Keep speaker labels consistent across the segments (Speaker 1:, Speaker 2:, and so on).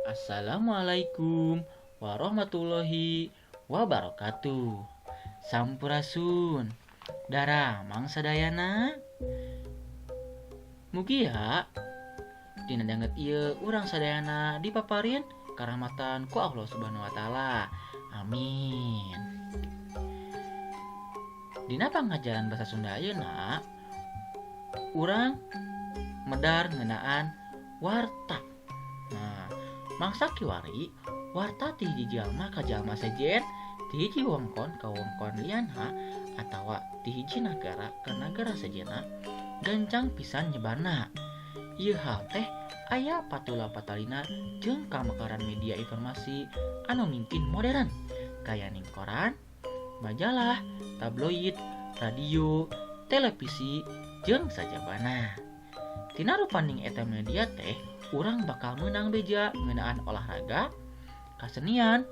Speaker 1: Assalamualaikum warahmatullahi wabarakatuh. Sampurasun. Daramang sadayana. Mugia dina danget ieu urang sadayana dipaparin karahmatan ku Allah Subhanahu wa taala. Amin. Dina pangajaran basa Sunda ayeuna urang medar ngeunaan warta. Nah, mangsa kiwari warta ti hiji jalma ka jalma sejen, ti hiji wewengkon ka wewengkon lianha atawa ti hiji nagara ka nagara sejenna gancang pisan nyebarna. Ieu hal teh aya patula patalina jeung kamakaran media informasi anu mungkin modern kayaning koran, majalah, tabloid, radio, televisi jeung sajabana. Tina rupaning eta media teh urang bakal menang beja ngeunaan olahraga, kasenian,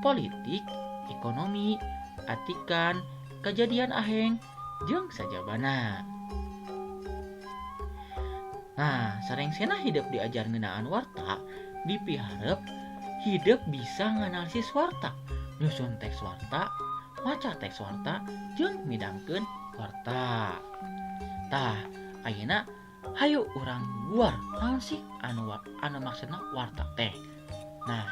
Speaker 1: politik, ekonomi, atikan, kejadian aheng, jeung sajabana. Nah, sarengsena hidup diajar ngeunaan warta, dipiharep hidup bisa nganalisis warta, nyusun teks warta, maca teks warta, jeung midangkeun warta. Tah, ayeuna hayu urang guar naon sih anu maksudna warta teh. Nah,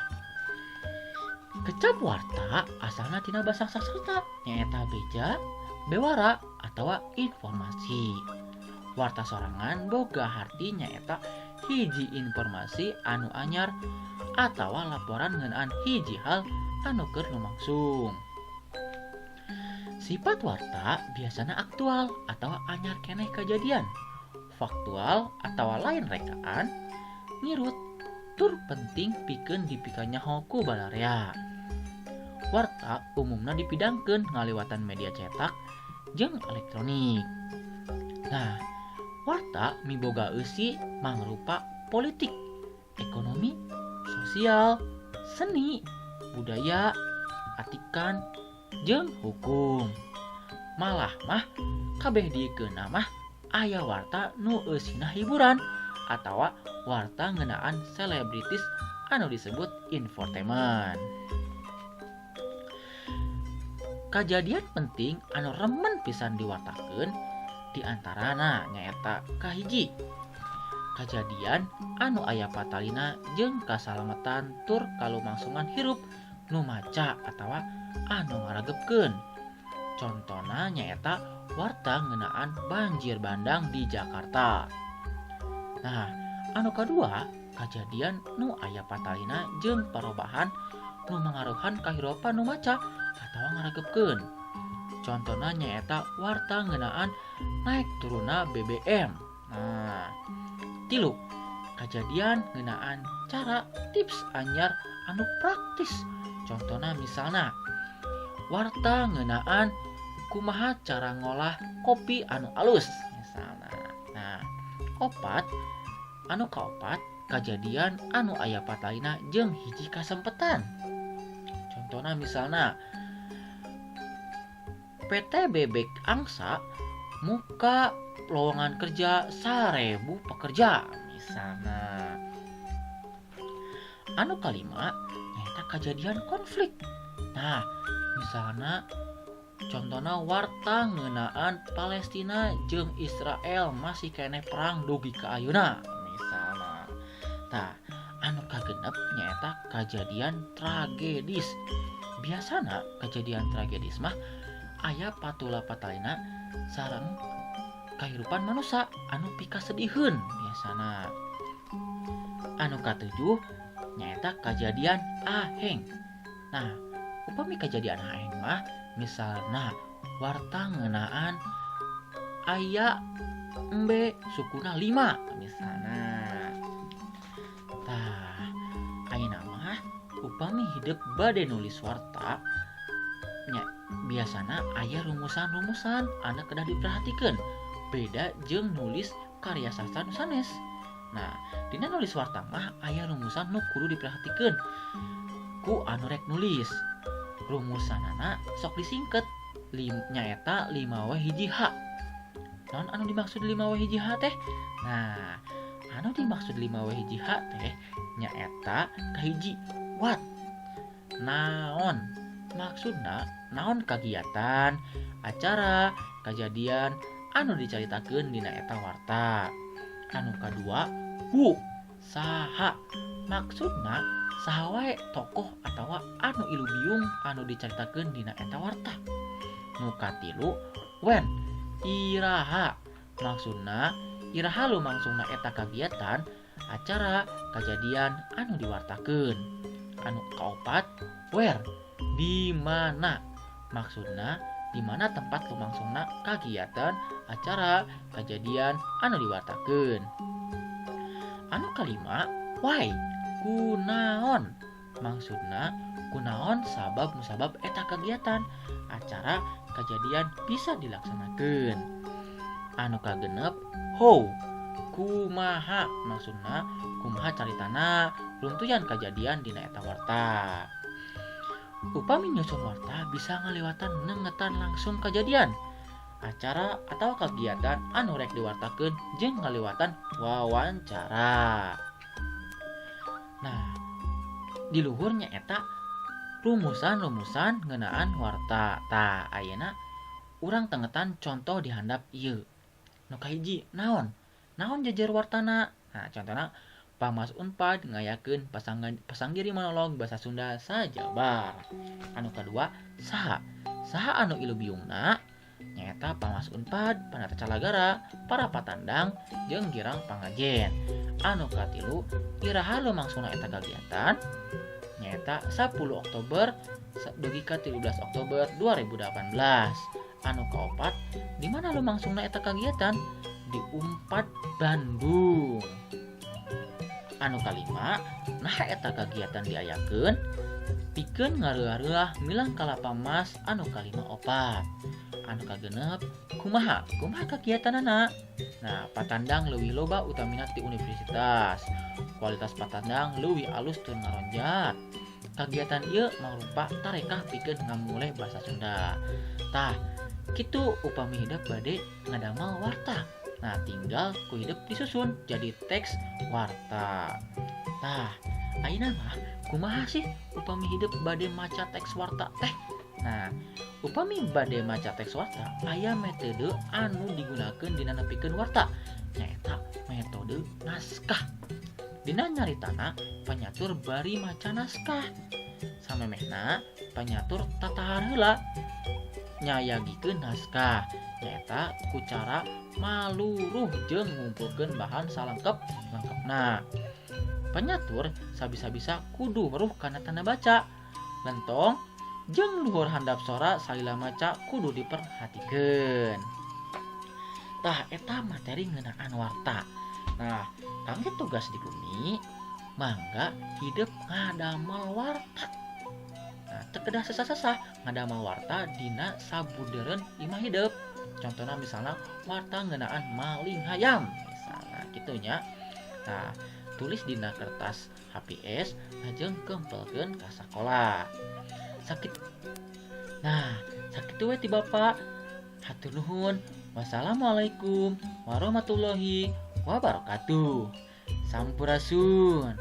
Speaker 1: kecap warta asalna tina basa Sanskerta nyaeta beja, bewara atawa informasi. Warta sorangan boga harti nyaeta hiji informasi anu anyar atawa laporan ngeunaan hiji hal anu keur lumangsung. Sifat warta biasana aktual atawa anyar keneh kejadian, faktual atawa lain rekaan, ngirut, tur penting pikeun dipikanya ku balarea. Warta umumna dipidangkeun ngaliwatan media cetak jeung elektronik. Nah, warta miboga eusi mangrupa politik, ekonomi, sosial, seni, budaya, atikan, jeung hukum. Malah mah kabeh diekeunna mah aya warta nu eusina hiburan atawa warta ngeunaan selebritis anu disebut infotainment. Kajadian penting anu remen pisan diwartakeun diantarana nyaeta kahiji, kajadian anu aya patalina jeung kasalamatan tur kalumangsungan hirup nu maca atawa anu ngaragebkeun. Contona nyaeta warta ngeunaan banjir bandang di Jakarta. Nah, anu kadua, kajadian nu aya patalina jeung parobahan nu mangaruhan kahirupan nu maca atawa ngaragebkeun. Contona nyaeta warta ngeunaan naik turuna BBM. Nah, tilu, kajadian ngeunaan cara tips anyar anu praktis. Contona misalna warta ngeunaan kumaha cara ngolah kopi anu alus misalna. Nah, anu kaopat kajadian anu aya patalina jeung hiji kasempetan. Contona misalna PT Bebek Angsa muka lowongan kerja 1000 pekerja misalna. Anu kalima nyaeta kajadian konflik. Nah, misalna contona warta ngeunaan Palestina jeung Israel masih keneh perang dugi ka ayeuna misalna. Tah, anu kagenep nyaeta kajadian tragedis. Biasana kejadian tragedis mah aya patula patalina sareng kahirupan manusia anu pikasediheun biasana. Anu katujuh nyaeta kajadian aheng. Nah, upami kejadian aheng mah misalna warta ngeunaan aya embe sukuna 5 misalna. Tah, ayeuna mah upami hidup bade nulis warta nya biasana aya rumusan-rumusan anu kedah diperhatikeun beda jeung nulis karya sastra nu sanes. Nah, dina nulis warta mah aya rumusan nu kudu diperhatikeun ku anu rek nulis. Rumusanana sok disingket nyaeta 5W hiji H. Naon anu dimaksud 5W hiji H teh? Nah, anu dimaksud 5 hiji H teh nyaeta kahiji what. Naon maksudna naon kagiatan, acara, kejadian anu dicaritakeun dina eta warta. Anu kadua who saha maksudna saha wae tokoh atawa anu ilubiung anu dicaritakeun dina eta warta. Nu katilu when iraha maksudna iraha lumangsungna eta kagiatan, acara, kejadian anu diwartakeun. Anu kaopat where di mana maksudna di mana tempat lumangsungna kagiatan, acara, kejadian anu diwartakeun. Anu kalima why kunaon maksudna kunaon sabab musabab eta kagiatan, acara, kejadian bisa dilaksanakeun. Anu kagenep how kumaha maksudna kumaha caritana runtuyan kejadian dina eta warta. Upami nyusun warta bisa ngaliwatan nengetan langsung kejadian, acara atau kegiatan anu rek diwartakeun jeung ngaliwatan wawancara. Nah, di luhurnya eta rumusan-rumusan ngeunaan warta. Tah ayeuna urang tengetan contoh di handap ieu. Nu kahiji naon? Naon jejer wartana? Nah, contohna Pamas Unpad ngayakeun pasanggiri monolog basa Sunda sajabar. Anu kadua saha? Saha anu ilubiungna? Nyaeta Pamas Unpad, Panata Calagara, para patandang jeung girang pangajen. Anu katilu iraha lumangsungna eta kagiatan nyaeta 10 Oktober dugi ka 13 Oktober 2018. Anu kaopat di mana lumangsungna eta kagiatan? Di Unpad Bandung. Anu kalima nah eta kagiatan diayakeun pikeun ngareurah milang kalapa mas anu kalima opat. Anu kagenep kumaha kagiatanana? Nah, patandang leuwih loba utamina ti universitas, kualitas patandang leuwih alus tur ngaronjat. Kagiatan ieu mangrupa tarekah pikeun ngamuleh basa Sunda. Tah kitu upami hidup bade ngadamel warta. Nah, tinggal ku hidup disusun jadi teks warta. Nah, ayeuna mah kumaha sih upami hidup bade maca teks warta teh? Nah, upami bade maca teks warta aya metode anu digunakeun dina nepikeun warta, nyaeta metode naskah. Dina nyaritana panyatur bari maca naskah. Samemehna panyatur tatahar heula nyayagikeun naskah, nyaeta ku cara maluruh jeung ngumpulkeun bahan salengkep-lengkepna. Panyatur sabisa-bisa kudu weruh kana tanda baca, lentong jeung luhur handap sora salila maca kudu diperhatikeun. Tah eta materi ngeunaan warta. Nah, kangge tugas di bumi mangga hidup ngadamel warta. Nah, teu kedah sesa-sesa ngadamel warta dina sabudeureun imah hidup. Contohnya misalnya warta ngeunaan maling hayam misalnya gitunya. Nah, tulis dina kertas HPS jeung kempelkeun ka sakola. Sakitu we ti Bapak. Hatur nuhun. Wassalamualaikum warahmatullahi wabarakatuh. Sampurasun.